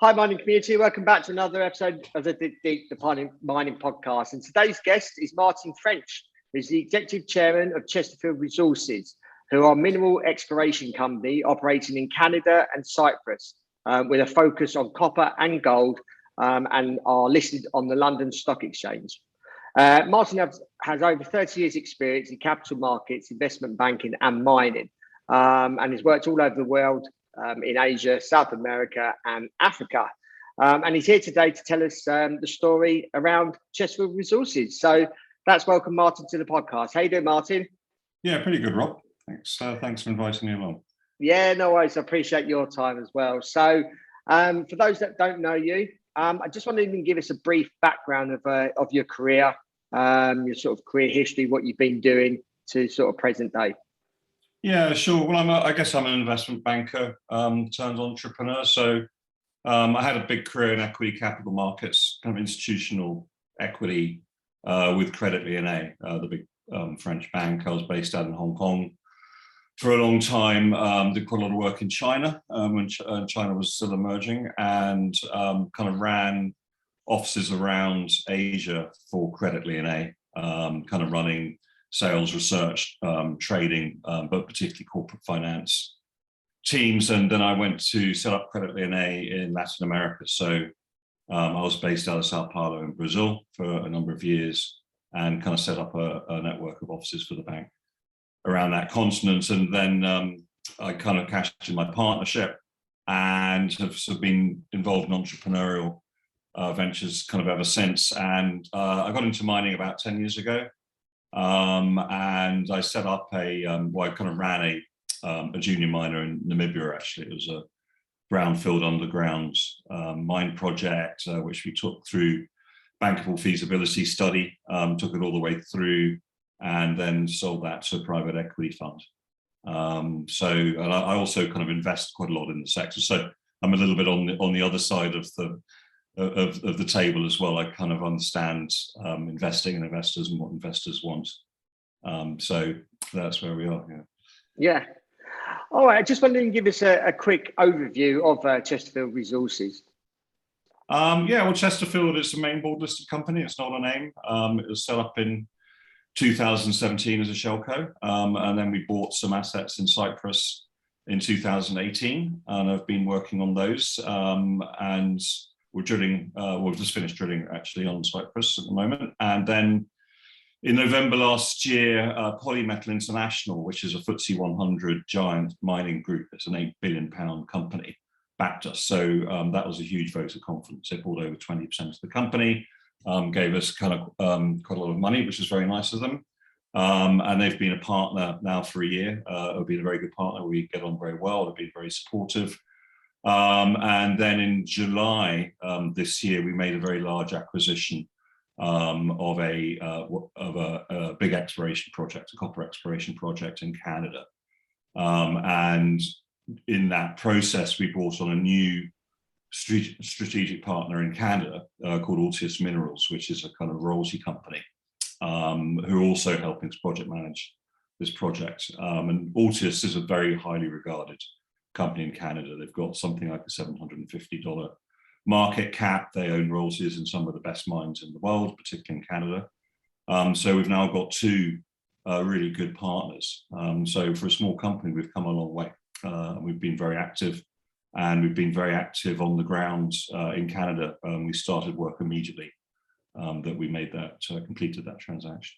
Hi, mining community. Welcome back to another episode of the Deep the Mining Podcast. And today's guest is Martin French, who's the Executive Chairman of Chesterfield Resources, who are a mineral exploration company operating in Canada and Cyprus, with a focus on copper and gold, and are listed on the London Stock Exchange. Martin has over 30 years' experience in capital markets, investment banking, and mining, and has worked all over the world. In Asia, South America, and Africa. And he's here today to tell us the story around Chesterfield Resources. So let's welcome Martin to the podcast. How you doing, Martin? Yeah, pretty good, Rob. Thanks. Thanks for inviting me along. Yeah, no worries. I appreciate your time as well. So for those that don't know you, I just want to even give us a brief background of your career, your sort of career history, what you've been doing to sort of present day. Yeah, sure. Well, I guess I'm an investment banker turned entrepreneur. So I had a big career in equity capital markets, kind of institutional equity with Credit Lyonnais, the big French bank. I was based out in Hong Kong for a long time. Did quite a lot of work in China when China was still emerging, and kind of ran offices around Asia for Credit Lyonnais, kind of running sales, research, trading, but particularly corporate finance teams. And then I went to set up Credit Lyonnais in Latin America. So I was based out of Sao Paulo in Brazil for a number of years and kind of set up a network of offices for the bank around that continent. And then I kind of cashed in my partnership and have sort of been involved in entrepreneurial ventures kind of ever since. And I got into mining about 10 years ago. And I set up I kind of ran a junior miner in Namibia. Actually, it was a brownfield underground mine project, which we took through bankable feasibility study, took it all the way through, and then sold that to a private equity fund. And I also kind of invest quite a lot in the sector. So I'm a little bit on the other side of the table as well. I kind of understand investing and investors and what investors want. So that's where we are. Yeah. All right. I just wanted to give us a quick overview of Chesterfield Resources. Well, Chesterfield is a main board listed company. It's not a name. It was set up in 2017 as a shellco, and then we bought some assets in Cyprus in 2018, and I've been working on those. And we're drilling, we've just finished drilling actually on Cyprus at the moment. And then in November last year, Polymetal International, which is a FTSE 100 giant mining group, it's an £8 billion company, backed us. So that was a huge vote of confidence. They bought over 20% of the company, gave us kind of quite a lot of money, which is very nice of them. And they've been a partner now for a year. They've been a very good partner. We get on very well. They've been very supportive. And then in July this year, we made a very large acquisition of a big exploration project, a copper exploration project in Canada. And in that process, we brought on a new strategic partner in Canada called Altius Minerals, which is a kind of royalty company, who are also helping to project manage this project. And Altius is a very highly regarded company in Canada. They've got something like a $750 market cap. They own royalties in some of the best mines in the world, particularly in Canada. So we've now got two really good partners. So for a small company, we've come a long way. We've been very active, and we've been very active on the ground in Canada. We started work immediately that we made that, completed that transaction.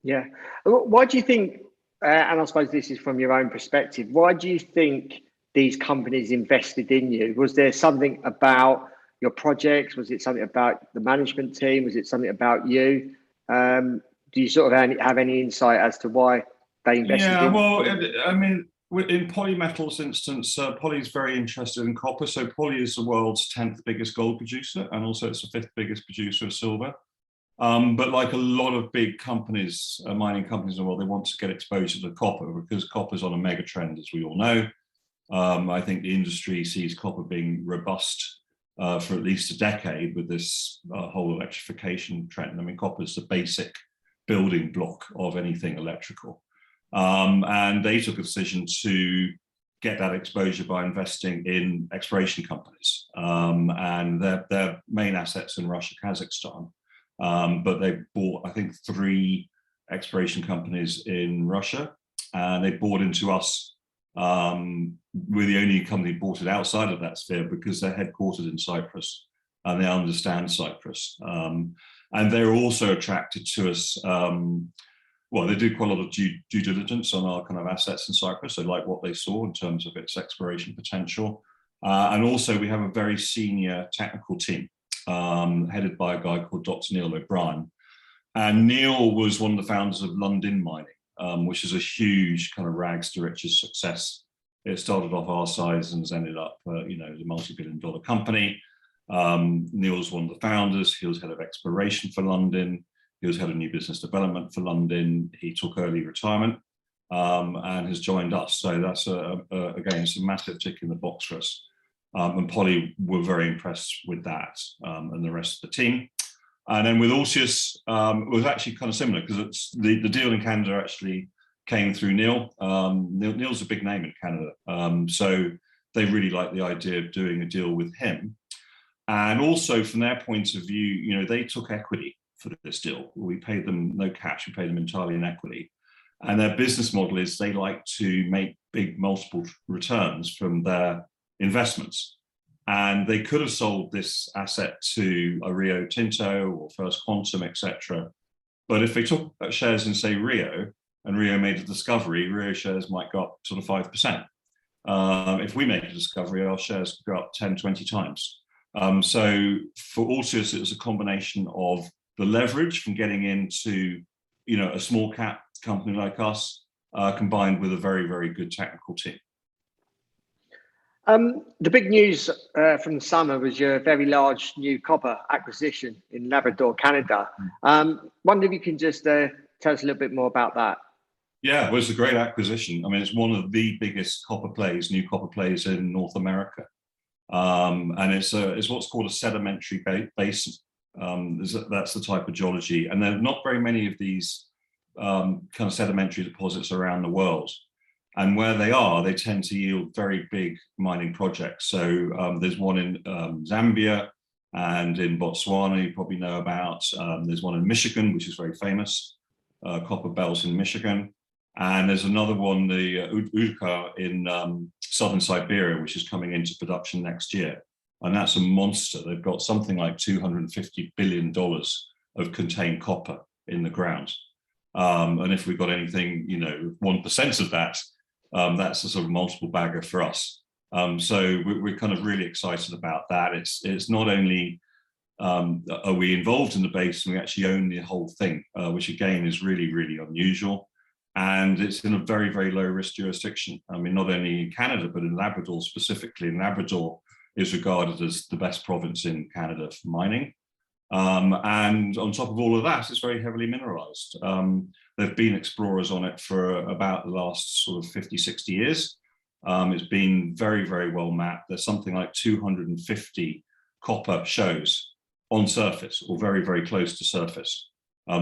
Yeah. Why do you think, and I suppose this is from your own perspective, why do you think these companies invested in you? Was there something about your projects? Was it something about the management team? Was it something about you? Do you sort of have any insight as to why they invested in you? Well, I mean, in Polymetal's instance, Poly is very interested in copper. So Poly is the world's 10th biggest gold producer, and also it's the 5th biggest producer of silver. But like a lot of big companies, mining companies in the world, they want to get exposure to copper because copper is on a mega trend, as we all know. I think the industry sees copper being robust for at least a decade with this whole electrification trend. I mean, copper is the basic building block of anything electrical. And they took a decision to get that exposure by investing in exploration companies. And their main assets in Russia, Kazakhstan. But they bought, I think, 3 exploration companies in Russia, and they bought into us. We're the only company bought it outside of that sphere because they're headquartered in Cyprus and they understand Cyprus. And they're also attracted to us. Well, they do quite a lot of due diligence on our kind of assets in Cyprus. They like what they saw in terms of its exploration potential. And also we have a very senior technical team headed by a guy called Dr. Neil O'Brien. And Neil was one of the founders of Lundin Mining, which is a huge kind of rags to riches success. It started off our size and has ended up, you know, as a multi-billion-dollar company. Neil's one of the founders. He was head of exploration for Lundin. He was head of new business development for Lundin. He took early retirement and has joined us. So that's, again, it's a massive tick in the box for us. And Poly were very impressed with that and the rest of the team. And then with Altius, it was actually kind of similar because it's the deal in Canada actually came through Neil. Neil's a big name in Canada. So they really liked the idea of doing a deal with him. And also from their point of view, you know, they took equity for this deal. We paid them no cash, we paid them entirely in equity. And their business model is they like to make big multiple returns from their investments. And they could have sold this asset to a Rio Tinto or First Quantum, etc. But if they took shares in, say, Rio, and Rio made a discovery, Rio shares might go up sort of 5%. If we make a discovery, our shares could go up 10, 20 times. So for Altius, it was a combination of the leverage from getting into, you know, a small cap company like us, combined with a very, very good technical team. The big news from the summer was your very large new copper acquisition in Labrador, Canada. Wonder if you can just tell us a little bit more about that. Yeah, it was a great acquisition. I mean, it's one of the biggest copper plays, new copper plays in North America. And it's what's called a sedimentary basin. That's the type of geology. And there are not very many of these kind of sedimentary deposits around the world. And where they are, they tend to yield very big mining projects. So there's one in Zambia and in Botswana, you probably know about. There's one in Michigan, which is very famous, copper belts in Michigan. And there's another one, the Utka in southern Siberia, which is coming into production next year. And that's a monster. They've got something like $250 billion of contained copper in the ground. And if we've got anything, you know, 1% of that, that's a sort of multiple bagger for us. So we're kind of really excited about that. It's not only are we involved in the basin, we actually own the whole thing, which again is really, really unusual. And it's in a very, very low risk jurisdiction. I mean, not only in Canada, but in Labrador specifically. And Labrador is regarded as the best province in Canada for mining. And on top of all of that, it's very heavily mineralized. There've been explorers on it for about the last sort of 50, 60 years. It's been very, very well mapped. There's something like 250 copper shows on surface or very, very close to surface.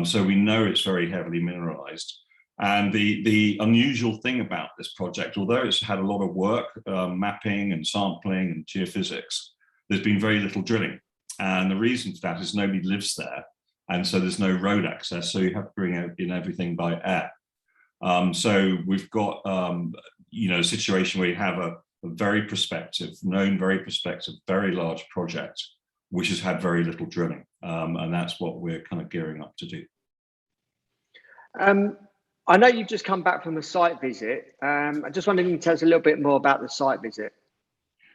So we know it's very heavily mineralized. And the unusual thing about this project, although it's had a lot of work, mapping and sampling and geophysics, there's been very little drilling. And the reason for that is nobody lives there. And so there's no road access. So you have to bring in everything by air. So we've got, you know, a situation where you have a very prospective, very large project, which has had very little drilling. And that's what we're kind of gearing up to do. I know you've just come back from a site visit. I just wondered if you can tell us a little bit more about the site visit.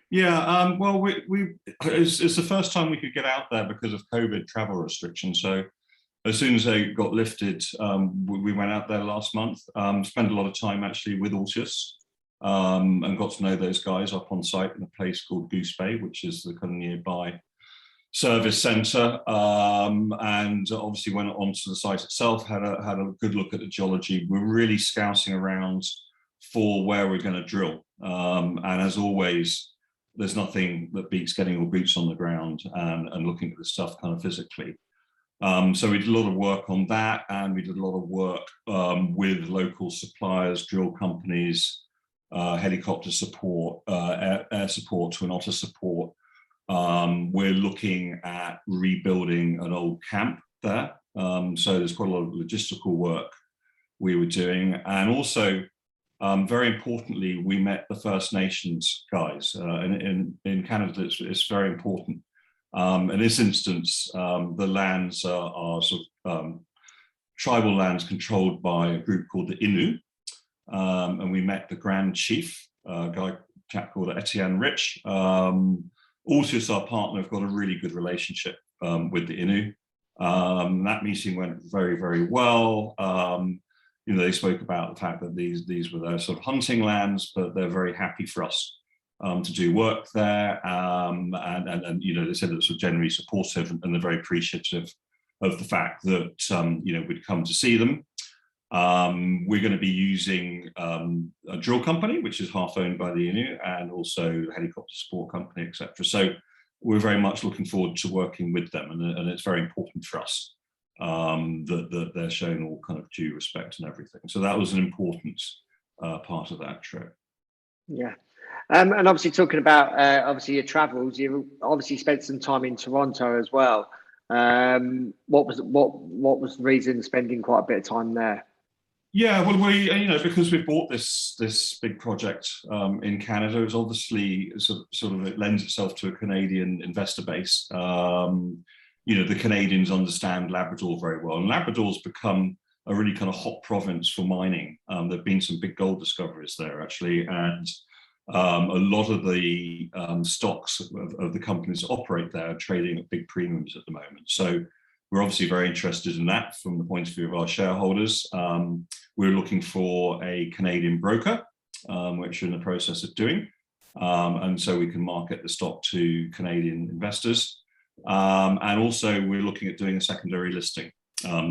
Yeah, well, it's the first time we could get out there because of COVID travel restrictions. So as soon as they got lifted, we went out there last month, spent a lot of time actually with Altius and got to know those guys up on site in a place called Goose Bay, which is the kind of nearby service centre, and obviously went onto the site itself, had a good look at the geology. We're really scouting around for where we're going to drill. And as always, there's nothing that beats getting your boots on the ground and looking at the stuff kind of physically. So we did a lot of work on that, and we did a lot of work with local suppliers, drill companies, helicopter support, air support to an otter support. We're looking at rebuilding an old camp there. So there's quite a lot of logistical work we were doing. And also, very importantly, we met the First Nations guys. In Canada, it's very important. In this instance, the lands are sort of tribal lands controlled by a group called the Innu. And we met the Grand Chief, a chap called Etienne Rich. Altius, our partner, have got a really good relationship with the Innu. That meeting went very, very well. You know, they spoke about the fact that these were their sort of hunting lands, but they're very happy for us to do work there. And you know, they said it was generally supportive, and they're very appreciative of the fact that you know, we'd come to see them. We're going to be using a drill company, which is half owned by the Innu, and also a helicopter support company, etc. So we're very much looking forward to working with them, and it's very important for us that they're showing all kind of due respect and everything. So that was an important part of that trip. Yeah. And obviously talking about obviously your travels, you obviously spent some time in Toronto as well. What was the reason spending quite a bit of time there? Yeah, well, we, you know, because we bought this big project in Canada, it's obviously sort of it lends itself to a Canadian investor base. You know, the Canadians understand Labrador very well, and Labrador's become a really kind of hot province for mining. There've been some big gold discoveries there actually, and a lot of the stocks of the companies that operate there are trading at big premiums at the moment. So we're obviously very interested in that from the point of view of our shareholders. We're looking for a Canadian broker, which we're in the process of doing. And so we can market the stock to Canadian investors. And also we're looking at doing a secondary listing.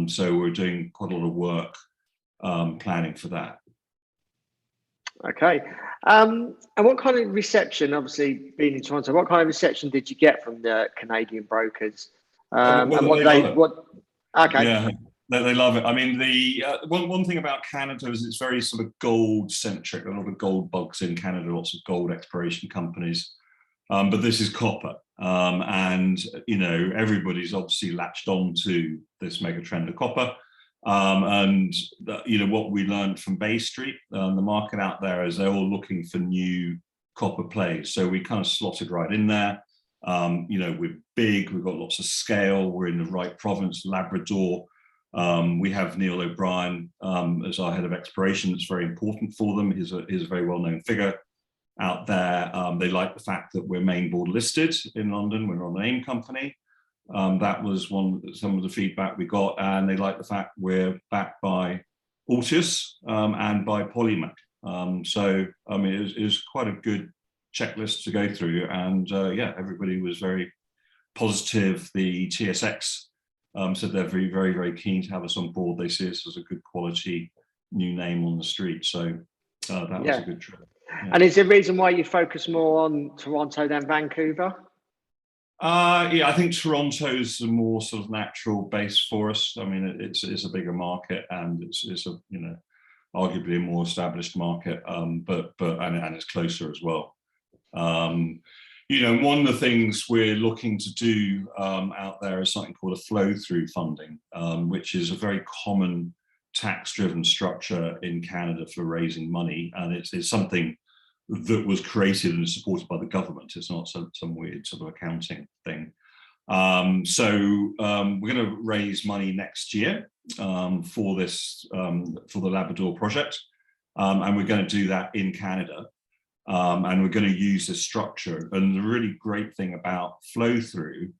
So we're doing quite a lot of work planning for that. Okay. And what kind of reception, obviously being in Toronto, what kind of reception did you get from the Canadian brokers? Okay. Yeah, they love it. I mean, the one thing about Canada is it's very sort of gold centric. A lot of gold bugs in Canada, lots of gold exploration companies. But this is copper, and you know, everybody's obviously latched on to this mega trend of copper. And you know, what we learned from Bay Street, the market out there, is they're all looking for new copper plays. So we kind of slotted right in there. You know, we're big, we've got lots of scale, we're in the right province, Labrador. We have Neil O'Brien as our head of exploration. It's very important for them. He's a very well-known figure out there. They like the fact that we're main board listed in London. We're on an AIM company. That was some of the feedback we got, and they like the fact we're backed by Altius and by Polymetal. So I mean, it was quite a good checklist to go through, and yeah, everybody was very positive. The TSX said they're very, very, very keen to have us on board. They see us as a good quality new name on the street. So that was a good trip. Yeah. And is there a reason why you focus more on Toronto than Vancouver? Yeah, I think Toronto's a more sort of natural base for us. I mean, it's a bigger market, and it's a, you know, arguably a more established market, but it's closer as well. You know, one of the things we're looking to do out there is something called a flow-through funding, which is a very common tax-driven structure in Canada for raising money, and it's something that was created and supported by the government. It's not some weird sort of accounting thing. So we're going to raise money next year for this for the Labrador project, and we're going to do that in Canada. And we're going to use this structure. And the really great thing about flow through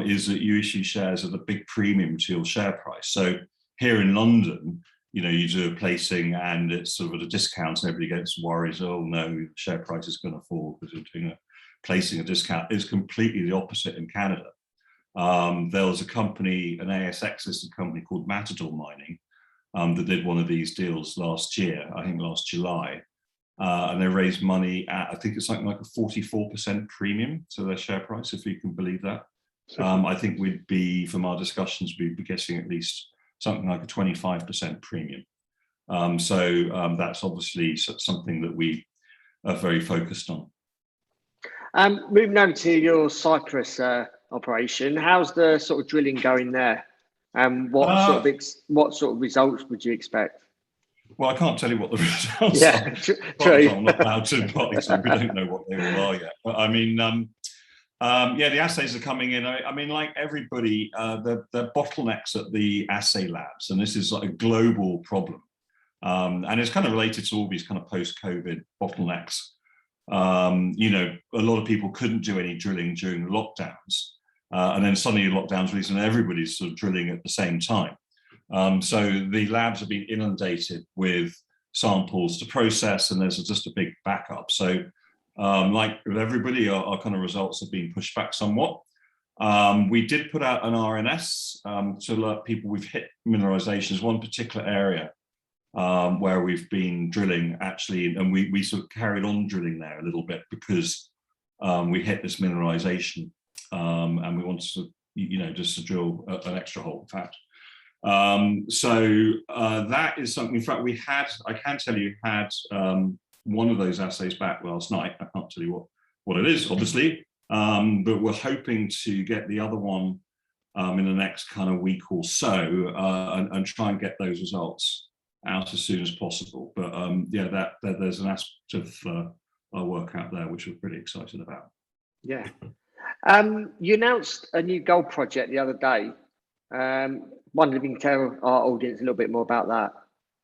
is that you issue shares at a big premium to your share price. So here in London, you know, you do a placing and it's sort of at a discount, and everybody gets worried, oh no, the share price is going to fall because you're doing a placing a discount. It's completely the opposite in Canada. There was a company, an ASX listed company called Matador Mining, that did one of these deals last year, I think last July. And they raised money at, I think it's something like a 44% premium to their share price, if you can believe that. I think we'd be, from our discussions, we'd be getting at least something like a 25% premium. That's obviously something that we are very focused on. Moving over to your Cyprus operation, how's the sort of drilling going there? And what sort of results would you expect? Well, I can't tell you what the results Yeah, are. true. I'm not allowed to, partly so we don't know what they all are yet. But I mean, yeah, the assays are coming in. I mean, like everybody, the bottlenecks at the assay labs, and this is like a global problem. And it's kind of related to all these kind of post-COVID bottlenecks. You know, a lot of people couldn't do any drilling during the lockdowns. And then suddenly lockdowns released and everybody's sort of drilling at the same time. So the labs have been inundated with samples to process, and there's just a big backup. So like with everybody, our kind of results have been pushed back somewhat. We did put out an RNS to alert people we've hit mineralizations, one particular area where we've been drilling actually, and we sort of carried on drilling there a little bit because we hit this mineralization and we wanted to, you know, just to drill an extra hole, in fact. That is something, in fact, I can tell you, had one of those assays back last night. I can't tell you what it is, obviously, but we're hoping to get the other one in the next kind of week or so and try and get those results out as soon as possible. But yeah, there's an aspect of our work out there which we're pretty excited about. Yeah. You announced a new gold project the other day. Wonder if you can tell our audience a little bit more about that.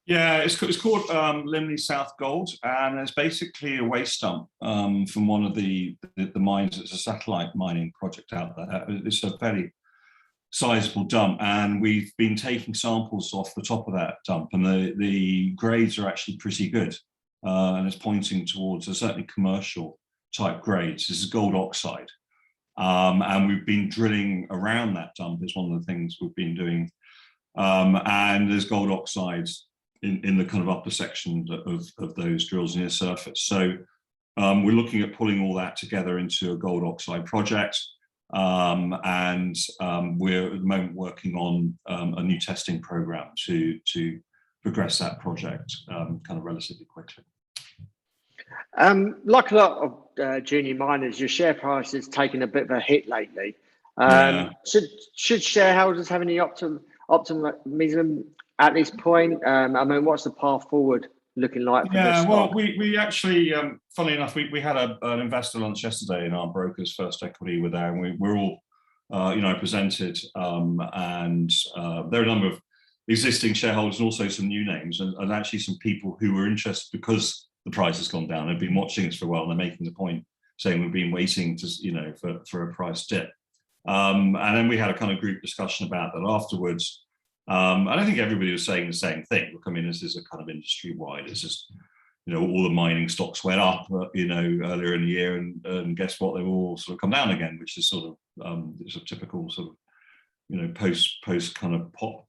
Yeah, it's called Limley South Gold, and it's basically a waste dump from one of the mines. It's a satellite mining project out there. It's a fairly sizable dump, and we've been taking samples off the top of that dump, and the grades are actually pretty good, and it's pointing towards a certainly commercial type grades. This is gold oxide, and we've been drilling around that dump. Is one of the things we've been doing, and there's gold oxides in the kind of upper section of those drills near surface. So we're looking at pulling all that together into a gold oxide project. And we're at the moment working on a new testing program to progress that project kind of relatively quickly. Like a lot of junior miners, your share price has taken a bit of a hit lately. Should shareholders have any optimism at this point? I mean, what's the path forward looking like for this stock? Well, we actually, funnily enough, we had an investor lunch yesterday in our broker's First Equity with there, and we're all, you know, presented, and there are a number of existing shareholders and also some new names, and actually some people who were interested because the price has gone down. They've been watching us for a while, and they're making the point saying we've been waiting to, you know, for a price dip. And then we had a kind of group discussion about that afterwards. And I think everybody was saying the same thing. Look, I mean, this is a kind of industry-wide. It's just, you know, all the mining stocks went up, you know, earlier in the year, and guess what? They've all sort of come down again, which is sort of it's a typical sort of, you know, post kind of pop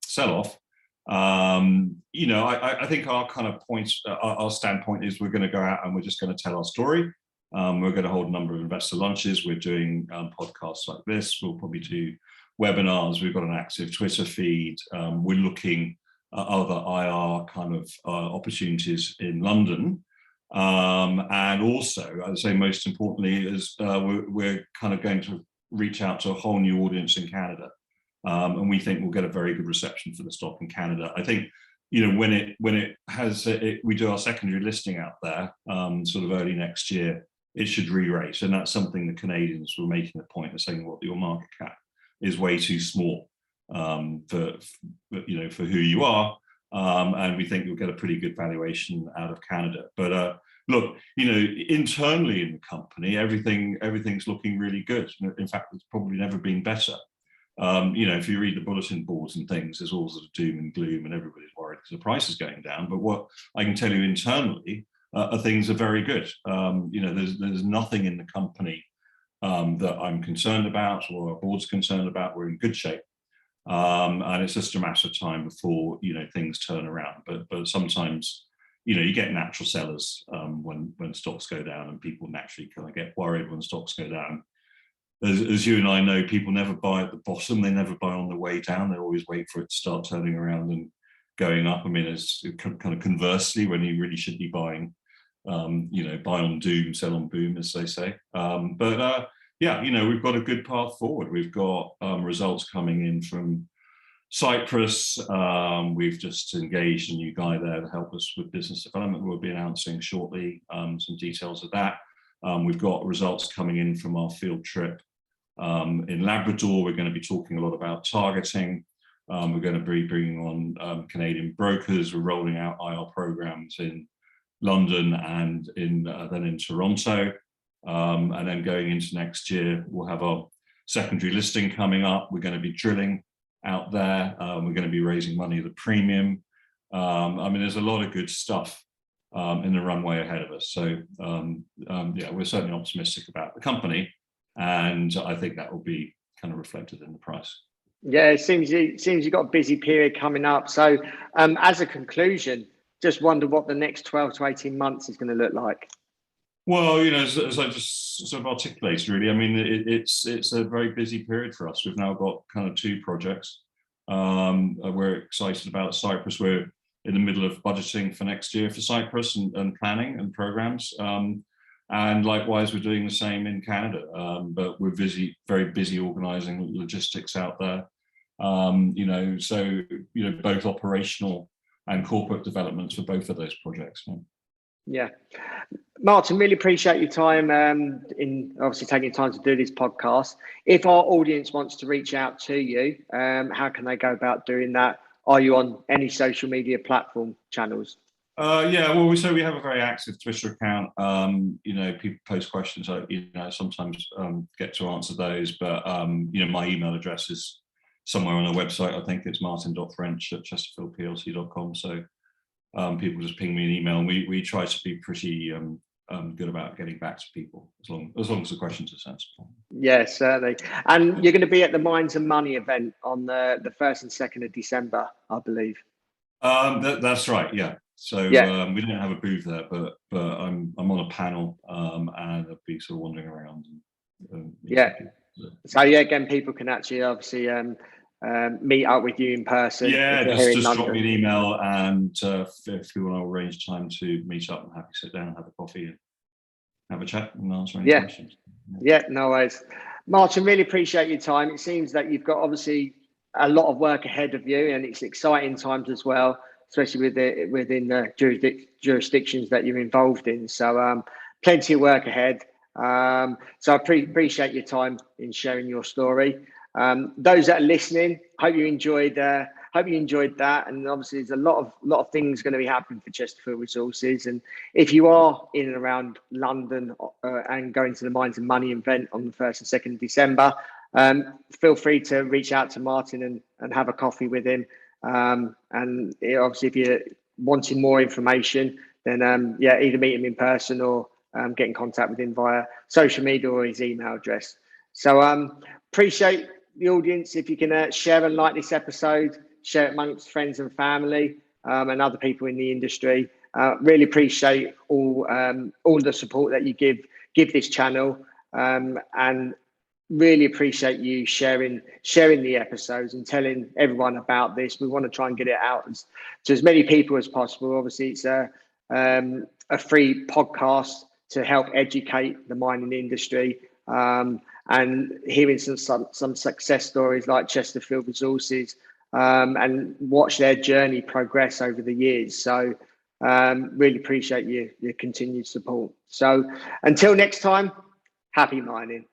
sell-off. You know, I think our kind of points, our standpoint is we're going to go out and we're just going to tell our story. We're going to hold a number of investor lunches. We're doing podcasts like this. We'll probably do webinars. We've got an active Twitter feed. We're looking at other IR kind of opportunities in London. And also, I'd say most importantly, is we're kind of going to reach out to a whole new audience in Canada. And we think we'll get a very good reception for the stock in Canada. I think, you know, when it has, we do our secondary listing out there, sort of early next year, it should re-rate. And that's something the Canadians were making a point of saying, what your market cap is way too small for you know, for who you are, and we think you'll get a pretty good valuation out of Canada. But look, you know, internally in the company, everything's looking really good. In fact, it's probably never been better. You know, if you read the bulletin boards and things, there's all sort of doom and gloom, and everybody's worried because the price is going down. But what I can tell you internally, things are very good. You know, there's nothing in the company that I'm concerned about or our board's concerned about. We're in good shape, and it's just a matter of time before, you know, things turn around. But sometimes, you know, you get natural sellers when stocks go down, and people naturally kind of get worried when stocks go down. As you and I know, people never buy at the bottom. They never buy on the way down. They always wait for it to start turning around going up. I mean, it's kind of conversely, when you really should be buying, buy on doom, sell on boom, as they say. Yeah, we've got a good path forward. We've got results coming in from Cyprus. We've just engaged a new guy there to help us with business development. We'll be announcing shortly some details of that. We've got results coming in from our field trip in Labrador. We're going to be talking a lot about targeting. We're going to be bringing on Canadian brokers. We're rolling out IR programs in London and then in Toronto. And then going into next year, we'll have our secondary listing coming up. We're going to be drilling out there. We're going to be raising money at a premium. I mean, there's a lot of good stuff in the runway ahead of us. So yeah, we're certainly optimistic about the company, and I think that will be kind of reflected in the price. Yeah, it seems you've got a busy period coming up. So as a conclusion, just wonder what the next 12 to 18 months is going to look like. Well, as I just sort of articulated, really, I mean, it's a very busy period for us. We've now got kind of 2 projects. We're excited about Cyprus. We're in the middle of budgeting for next year for Cyprus and planning and programs. And likewise, we're doing the same in Canada. But we're very busy organising logistics out there. So both operational and corporate developments for both of those projects. Yeah. Martin, really appreciate your time in obviously taking time to do this podcast. If our audience wants to reach out to you, how can they go about doing that? Are you on any social media platform channels? Yeah, well, we have a very active Twitter account. People post questions. Sometimes get to answer those, but my email address is somewhere on our website. I think it's martin.french@chesterfieldplc.com. So people just ping me an email, and we try to be pretty good about getting back to people as long as the questions are sensible. Yeah, certainly. And you're going to be at the Mines and Money event on the 1st and 2nd of December, I believe. That's right. Yeah. So yeah. We don't have a booth there, but I'm on a panel and I'll be sort of wandering around. Yeah. So yeah, again, people can actually obviously meet up with you in person. Yeah, just drop me an email, and if you want to arrange time to meet up, I'm happy to sit down and have a coffee and have a chat and answer any questions. Yeah, no worries. Martin, really appreciate your time. It seems that you've got obviously a lot of work ahead of you, and it's exciting times as well, especially within the jurisdictions that you're involved in. So plenty of work ahead. So I appreciate your time in sharing your story. Those that are listening, hope you enjoyed that. And obviously, there's a lot of things going to be happening for Chesterfield Resources. And if you are in and around London and going to the Mines and Money event on the 1st and 2nd of December, feel free to reach out to Martin and have a coffee with him. And obviously, if you're wanting more information, then either meet him in person or get in contact with him via social media or his email address. So appreciate the audience. If you can share and like this episode, share it amongst friends and family and other people in the industry. Really appreciate all the support that you give this channel, and really appreciate you sharing the episodes and telling everyone about this. We want to try and get it out to as many people as possible. Obviously, it's a free podcast to help educate the mining industry. And hearing some success stories like Chesterfield Resources, and watch their journey progress over the years. So really appreciate your continued support. So until next time, happy mining.